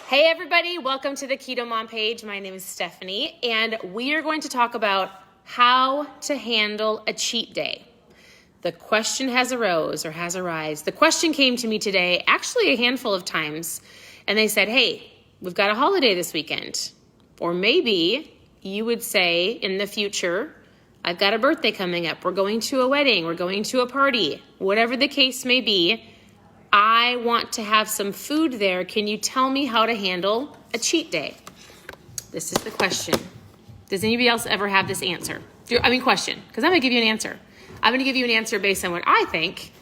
Hey everybody, welcome to the Keto Mom page. My name is Stephanie, and we are going to talk about how to handle a cheat day. The question has arisen. The question came to me today, actually a handful of times, and they said, hey, we've got a holiday this weekend. Or maybe you would say in the future, I've got a birthday coming up. We're going to a wedding. We're going to a party. Whatever the case may be, I want to have some food there. Can you tell me how to handle a cheat day? This is the question. Does anybody else ever have this answer? Question, because I'm going to give you an answer. I'm going to give you an answer based on what I think.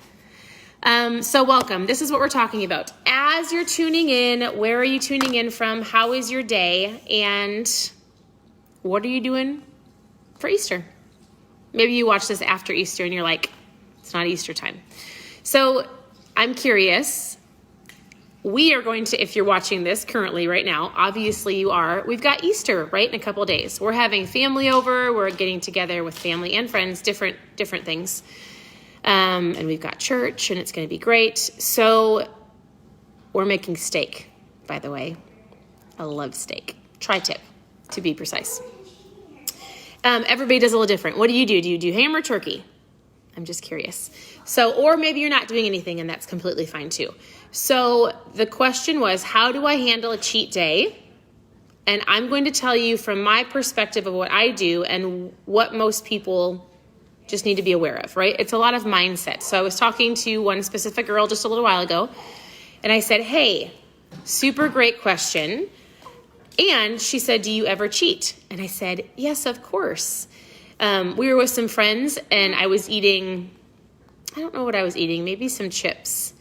So welcome. This is what we're talking about. As you're tuning in, where are you tuning in from? How is your day? And what are you doing for Easter? Maybe you watch this after Easter and you're like, it's not Easter time. So I'm curious. We are going to, if you're watching this currently right now, obviously you are, we've got Easter, right, in a couple of days. We're having family over. We're getting together with family and friends, different things. And we've got church, and it's going to be great. So we're making steak, by the way. I love steak. Tri-tip, to be precise. Everybody does a little different. What do? Do you do ham or turkey? I'm just curious. So, or maybe you're not doing anything, and that's completely fine too. So the question was, how do I handle a cheat day? And I'm going to tell you from my perspective of what I do and what most people just need to be aware of, right? It's a lot of mindset. So I was talking to one specific girl just a little while ago, and I said, hey, super great question. And she said, do you ever cheat? And I said, yes, of course. We were with some friends, and I was eating, I don't know what I was eating, maybe some chips.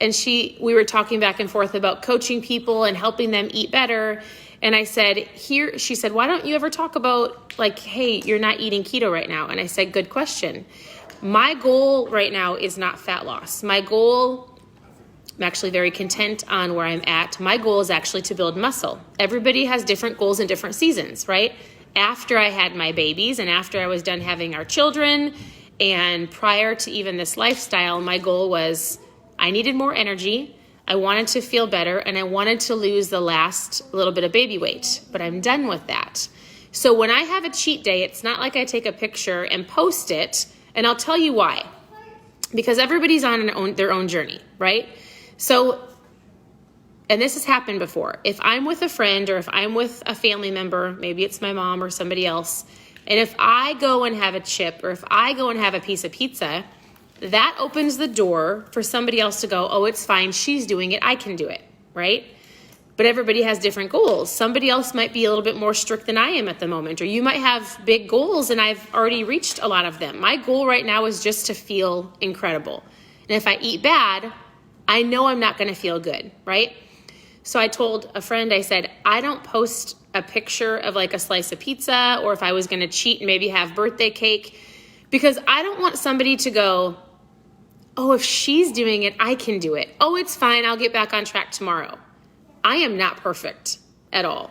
And we were talking back and forth about coaching people and helping them eat better. And I said, she said, why don't you ever talk about like, hey, you're not eating keto right now? And I said, good question. My goal right now is not fat loss. My goal, I'm actually very content on where I'm at. My goal is actually to build muscle. Everybody has different goals in different seasons, right? After I had my babies and after I was done having our children and prior to even this lifestyle, my goal was I needed more energy. I wanted to feel better, and I wanted to lose the last little bit of baby weight, but I'm done with that. So when I have a cheat day, it's not like I take a picture and post it, and I'll tell you why. Because everybody's on their own journey, right? So, and this has happened before. If I'm with a friend or if I'm with a family member, maybe it's my mom or somebody else, and if I go and have a chip or if I go and have a piece of pizza, that opens the door for somebody else to go, oh, it's fine. She's doing it. I can do it, right? But everybody has different goals. Somebody else might be a little bit more strict than I am at the moment, or you might have big goals and I've already reached a lot of them. My goal right now is just to feel incredible. And if I eat bad, I know I'm not going to feel good, right? So I told a friend, I said, I don't post a picture of like a slice of pizza or if I was going to cheat and maybe have birthday cake, because I don't want somebody to go, oh, if she's doing it, I can do it. Oh, it's fine. I'll get back on track tomorrow. I am not perfect at all.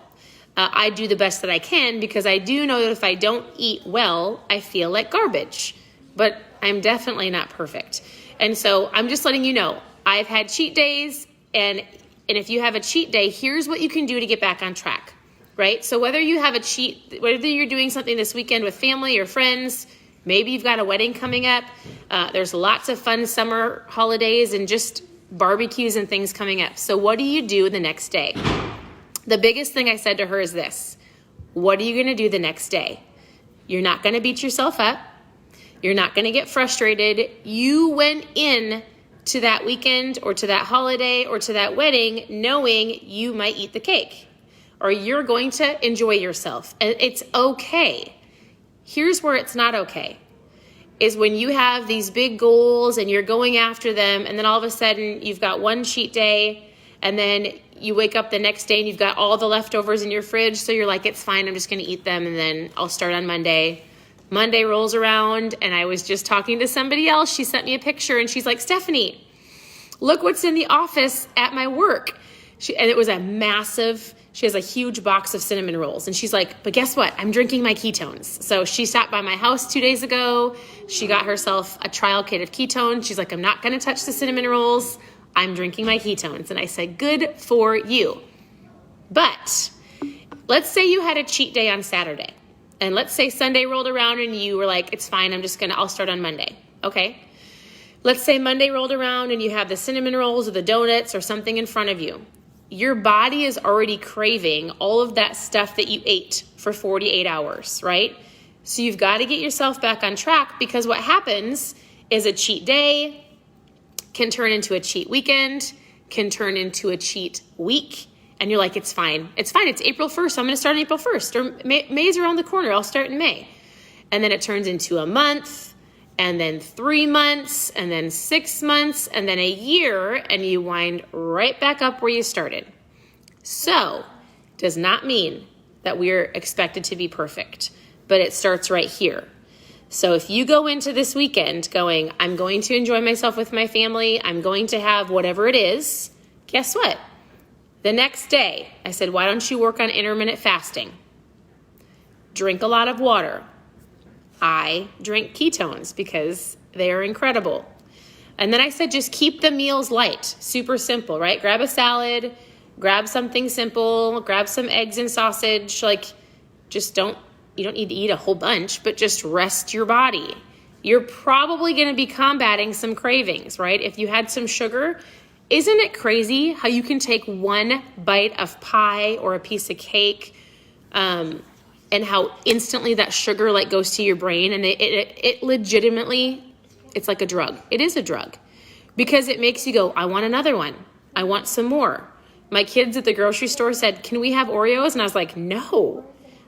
I do the best that I can because I do know that if I don't eat well, I feel like garbage. But I'm definitely not perfect. And so I'm just letting you know, I've had cheat days, and if you have a cheat day, here's what you can do to get back on track, right? So whether you have whether you're doing something this weekend with family or friends, maybe you've got a wedding coming up. There's lots of fun summer holidays and just barbecues and things coming up. So what do you do the next day? The biggest thing I said to her is this. What are you going to do the next day? You're not going to beat yourself up. You're not going to get frustrated. You went in to that weekend or to that holiday or to that wedding knowing you might eat the cake or you're going to enjoy yourself. And it's okay. Here's where it's not okay, is when you have these big goals and you're going after them, and then all of a sudden you've got one cheat day, and then you wake up the next day and you've got all the leftovers in your fridge, so you're like, it's fine, I'm just going to eat them, and then I'll start on Monday. Monday rolls around, and I was just talking to somebody else. She sent me a picture, and she's like, Stephanie, look what's in the office at my work. And it was a massive, she has a huge box of cinnamon rolls. And she's like, but guess what? I'm drinking my ketones. So she stopped by my house 2 days ago. She got herself a trial kit of ketones. She's like, I'm not going to touch the cinnamon rolls. I'm drinking my ketones. And I said, good for you. But let's say you had a cheat day on Saturday. And let's say Sunday rolled around and you were like, it's fine, I'll start on Monday. Okay. Let's say Monday rolled around and you have the cinnamon rolls or the donuts or something in front of you. Your body is already craving all of that stuff that you ate for 48 hours, right? So you've got to get yourself back on track, because what happens is a cheat day can turn into a cheat weekend, can turn into a cheat week, and you're like, it's fine. It's fine. It's April 1st. I'm going to start on April 1st. Or May's around the corner. I'll start in May. And then it turns into a month, and then 3 months, and then 6 months, and then a year, and you wind right back up where you started. So, does not mean that we're expected to be perfect, but it starts right here. So if you go into this weekend going, I'm going to enjoy myself with my family, I'm going to have whatever it is, guess what? The next day, I said, why don't you work on intermittent fasting? Drink a lot of water. I drink ketones because they are incredible. And then I said, just keep the meals light, super simple, right? Grab a salad, grab something simple, grab some eggs and sausage. You don't need to eat a whole bunch, but just rest your body. You're probably going to be combating some cravings, right? If you had some sugar, isn't it crazy how you can take one bite of pie or a piece of cake, and how instantly that sugar goes to your brain, and it legitimately, it's like a drug. It is a drug, because it makes you go, I want another one. I want some more. My kids at the grocery store said, can we have Oreos? And I was like, no,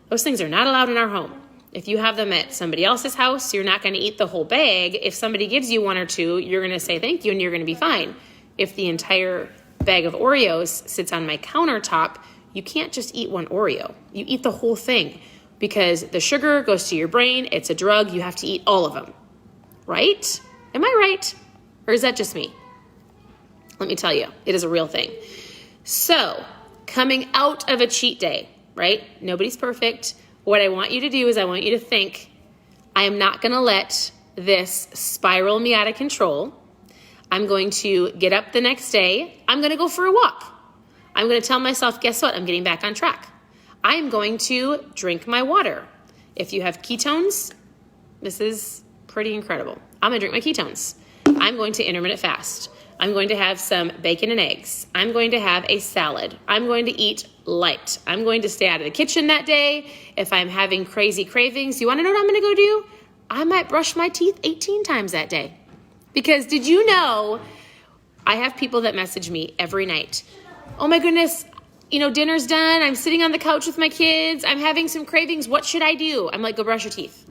those things are not allowed in our home. If you have them at somebody else's house, you're not going to eat the whole bag. If somebody gives you one or two, you're going to say thank you and you're going to be fine. If the entire bag of Oreos sits on my countertop, you can't just eat one Oreo. You eat the whole thing, because the sugar goes to your brain. It's a drug. You have to eat all of them, right? Am I right? Or is that just me? Let me tell you, it is a real thing. So, coming out of a cheat day, right? Nobody's perfect. What I want you to do is I want you to think, I am not going to let this spiral me out of control. I'm going to get up the next day. I'm going to go for a walk. I'm going to tell myself, guess what? I'm getting back on track. I am going to drink my water. If you have ketones, this is pretty incredible. I'm going to drink my ketones. I'm going to intermittent fast. I'm going to have some bacon and eggs. I'm going to have a salad. I'm going to eat light. I'm going to stay out of the kitchen that day. If I'm having crazy cravings, you want to know what I'm going to go do? I might brush my teeth 18 times that day. Because did you know, I have people that message me every night. Oh my goodness, dinner's done. I'm sitting on the couch with my kids. I'm having some cravings. What should I do? I'm like, go brush your teeth.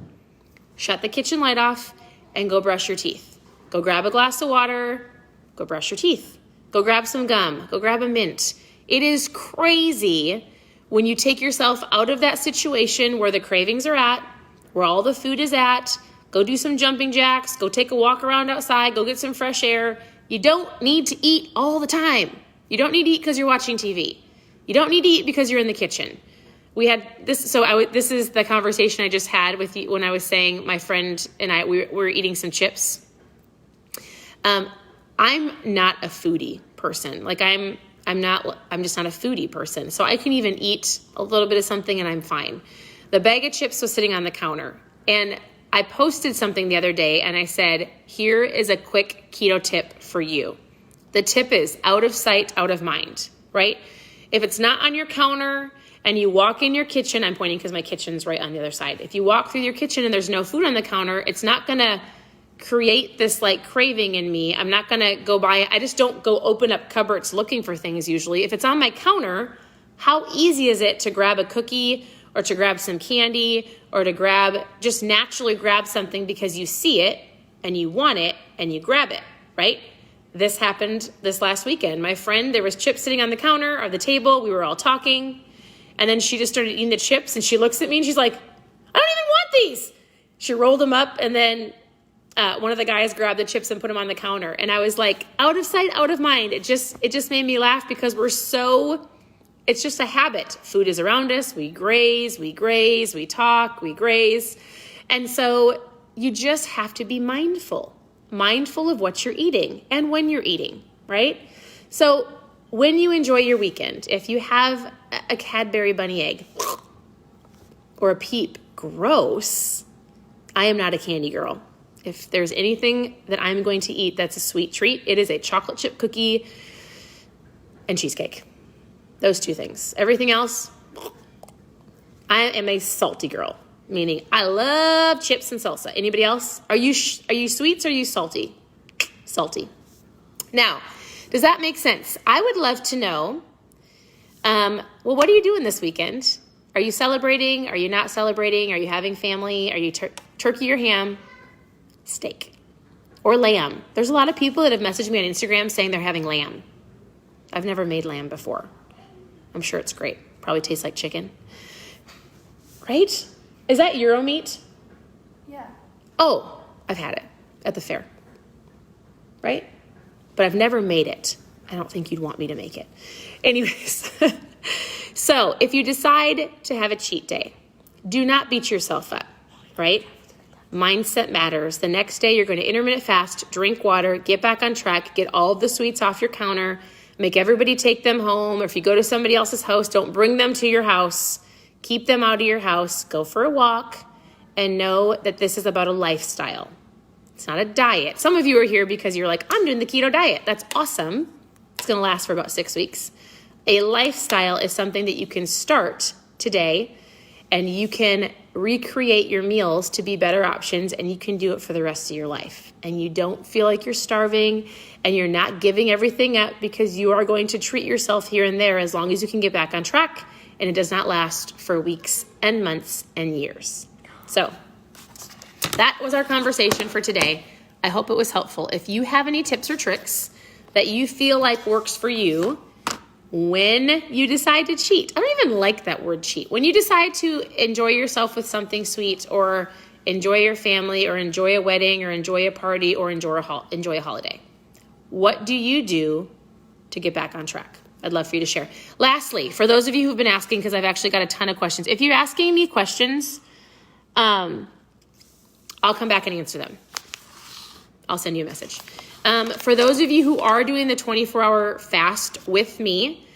Shut the kitchen light off and go brush your teeth. Go grab a glass of water. Go brush your teeth. Go grab some gum. Go grab a mint. It is crazy when you take yourself out of that situation where the cravings are at, where all the food is at. Go do some jumping jacks. Go take a walk around outside. Go get some fresh air. You don't need to eat all the time. You don't need to eat because you're watching TV. You don't need to eat because you're in the kitchen. We had this, this is the conversation I just had with you when I was saying my friend and I, we were eating some chips. I'm not a foodie person. I'm just not a foodie person. So I can even eat a little bit of something and I'm fine. The bag of chips was sitting on the counter, and I posted something the other day and I said, here is a quick keto tip for you. The tip is out of sight, out of mind, right? If it's not on your counter and you walk in your kitchen, I'm pointing because my kitchen's right on the other side. If you walk through your kitchen and there's no food on the counter, it's not going to create this craving in me. I'm not going to go buy. I just don't go open up cupboards looking for things usually. If it's on my counter, how easy is it to grab a cookie or to grab some candy or to just naturally grab something because you see it and you want it and you grab it, right? This happened this last weekend. My friend, there was chips sitting on the counter or the table. We were all talking. And then she just started eating the chips and she looks at me and she's like, I don't even want these. She rolled them up and then one of the guys grabbed the chips and put them on the counter. And I was like, out of sight, out of mind. It just made me laugh because it's just a habit. Food is around us. We graze, we talk, we graze. And so you just have to be mindful of what you're eating and when you're eating, right? So when you enjoy your weekend, if you have a Cadbury bunny egg or a Peep, gross, I am not a candy girl. If there's anything that I'm going to eat that's a sweet treat, it is a chocolate chip cookie and cheesecake. Those two things. Everything else, I am a salty girl, meaning I love chips and salsa. Anybody else? Are you sweets or are you salty? Salty. Now, does that make sense? I would love to know, well, what are you doing this weekend? Are you celebrating? Are you not celebrating? Are you having family? Are you turkey or ham? Steak or lamb. There's a lot of people that have messaged me on Instagram saying they're having lamb. I've never made lamb before. I'm sure it's great. Probably tastes like chicken. Right? Is that Euro meat? Yeah. Oh, I've had it at the fair. Right? But I've never made it. I don't think you'd want me to make it. Anyways, so if you decide to have a cheat day, do not beat yourself up, right? Mindset matters. The next day, you're going to intermittent fast, drink water, get back on track, get all of the sweets off your counter, make everybody take them home. Or if you go to somebody else's house, don't bring them to your house. Keep them out of your house. Go for a walk and know that this is about a lifestyle. It's not a diet. Some of you are here because you're like, I'm doing the keto diet. That's awesome. It's going to last for about 6 weeks. A lifestyle is something that you can start today, and you can recreate your meals to be better options, and you can do it for the rest of your life. And you don't feel like you're starving, and you're not giving everything up, because you are going to treat yourself here and there as long as you can get back on track, and it does not last for weeks and months and years. So that was our conversation for today. I hope it was helpful. If you have any tips or tricks that you feel like works for you when you decide to cheat. I don't even like that word cheat. When you decide to enjoy yourself with something sweet, or enjoy your family, or enjoy a wedding, or enjoy a party, or enjoy a holiday. What do you do to get back on track? I'd love for you to share. Lastly, for those of you who've been asking, because I've actually got a ton of questions, if you're asking me questions, I'll come back and answer them. I'll send you a message. For those of you who are doing the 24-hour fast with me,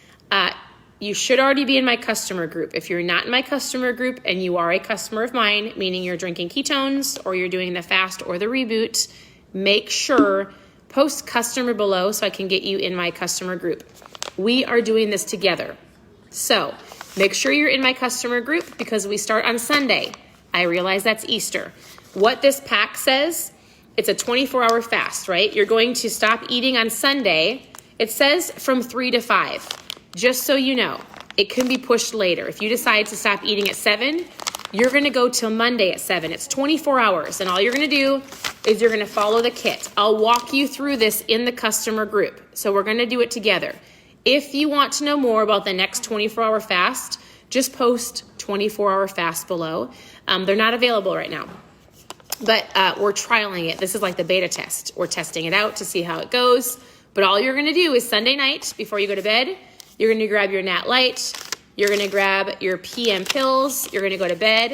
you should already be in my customer group. If you're not in my customer group and you are a customer of mine, meaning you're drinking ketones or you're doing the fast or the reboot, make sure post customer below so I can get you in my customer group. We are doing this together. So make sure you're in my customer group, because we start on Sunday. I realize that's Easter. What this pack says, it's a 24-hour fast, right? You're going to stop eating on Sunday. It says from 3 to 5. Just so you know, it can be pushed later. If you decide to stop eating at 7, you're going to go till Monday at 7. It's 24 hours, and all you're going to do is you're going to follow the kit. I'll walk you through this in the customer group, so we're going to do it together. If you want to know more about the next 24-hour fast, just post 24-hour fast below. They're not available right now. But we're trialing it. This is like the beta test. We're testing it out to see how it goes. But all you're going to do is Sunday night, before you go to bed, you're going to grab your Nat Light. You're going to grab your PM pills. You're going to go to bed.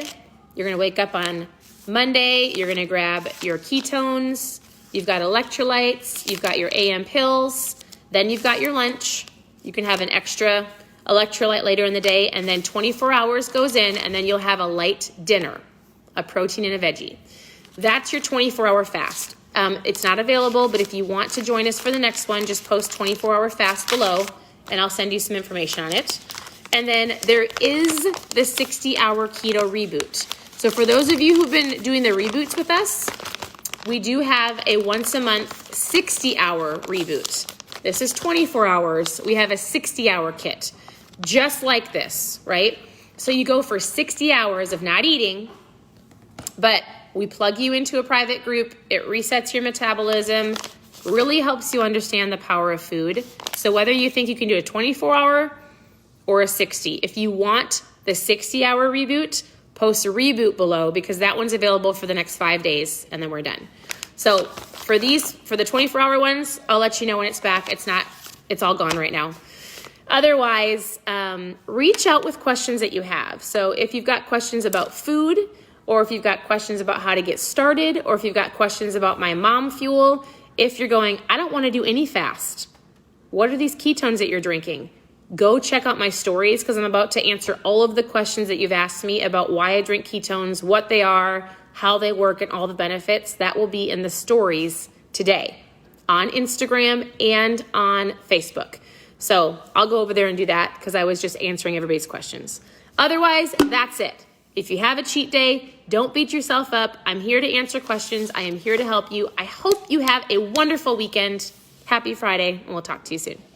You're going to wake up on Monday. You're going to grab your ketones. You've got electrolytes. You've got your AM pills. Then you've got your lunch. You can have an extra electrolyte later in the day. And then 24 hours goes in, and then you'll have a light dinner, a protein and a veggie. That's your 24-hour fast. It's not available, but if you want to join us for the next one, just post 24-hour fast below, and I'll send you some information on it. And then there is the 60-hour keto reboot. So for those of you who've been doing the reboots with us, we do have a once-a-month 60-hour reboot. This is 24 hours. We have a 60-hour kit, just like this, right? So you go for 60 hours of not eating, but we plug you into a private group. It resets your metabolism, really helps you understand the power of food. So whether you think you can do a 24-hour or a 60, if you want the 60-hour reboot, post a reboot below, because that one's available for the next 5 days, and then we're done. So for the 24-hour ones, I'll let you know when it's back. It's all gone right now. Otherwise, reach out with questions that you have. So if you've got questions about food, or if you've got questions about how to get started, or if you've got questions about my mom fuel, if you're going, I don't want to do any fast, What are these ketones that you're drinking? Go check out my stories because I'm about to answer all of the questions that you've asked me about why I drink ketones, what they are, how they work, and all the benefits. That will be in the stories today on Instagram and on Facebook. So I'll go over there and do that because I was just answering everybody's questions. Otherwise, that's it. If you have a cheat day, don't beat yourself up. I'm here to answer questions. I am here to help you. I hope you have a wonderful weekend. Happy Friday, and we'll talk to you soon.